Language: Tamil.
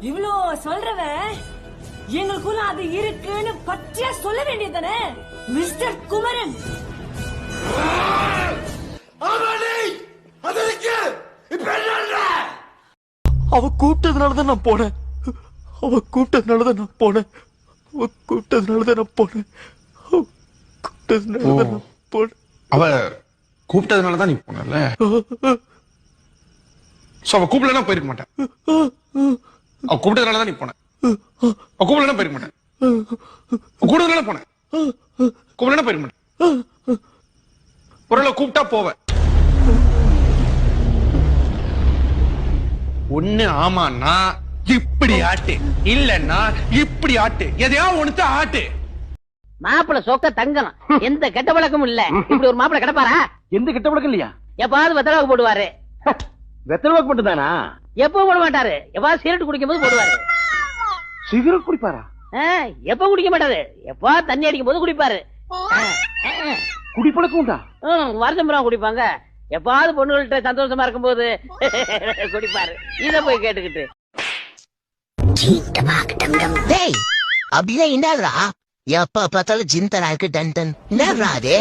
இவ்ளோ சொல்றவன் எங்களுக்குள்ள அது இருக்குன்னு பச்சையா சொல்ல வேண்டியதானே மிஸ்டர் குமரன். அவ கூப்பிட்டதுனாலதான் நான் போனேன். அவ கூப்பிட்டதுனாலதான் நான் போனேன். அவ கூப்பிட்டதுனாலதான் நான் போனேன். கூப்பிட்டதுனாலதான் நான் போனேன். அவ கூப்பிட்டதுனாலதான் நீ போனல. சோ அவ கூப்பிடலன்னா போயிருக்க மாட்டேன். அவ கூப்பிட்டதுனாலதான் நீ போன. அவ கூப்பிடலன்னா போயிருக்க மாட்டேன். கூப்பிட்டதுனால போனேன். கூப்பிடலன்னா போயிருக்க மாட்டேன். பொருளை கூப்பிட்டா போவேன். ஒண்ணு ஆமான்னா இப்படி ஆட்டு, இல்லன்னா இப்படி ஆட்டு, எதையா ஒண்ணுத்த ஆட்டு. மாப்பிள சொக்க தங்கம், எந்த கெட்ட பழக்கமும் இல்ல. இப்படி ஒரு மாப்பிள கிடப்பாரா? எந்த கிட்ட பழக்கம் இல்லையா? எப்பாவது வெத்தலாவுக்கு போடுவாரு. வெத்தலவாக்கு மட்டும் தானா? எப்பவும் போட மாட்டாரு. எப்பாவது சிகரெட் குடிக்கும் போது போடுவாரு. சிகரெட் குடிப்பாரா? எப்ப குடிக்க மாட்டாரு. எப்பா தண்ணி அடிக்கும் போது குடிப்பாரு. குடிப்பழக்கம் உண்டா? வருஷம் பூரா குடிப்பாங்க. எப்பாவது பொண்ணுகள்கிட்ட சந்தோஷமா இருக்கும் போது குடிப்பாரு. இத போய் கேட்டுக்கிட்டு டேய் அப்படிலாம் என்னடா எப்ப பார்த்தாலும் ஜிந்தரா இருக்கு டன் டன் என்னடா அது?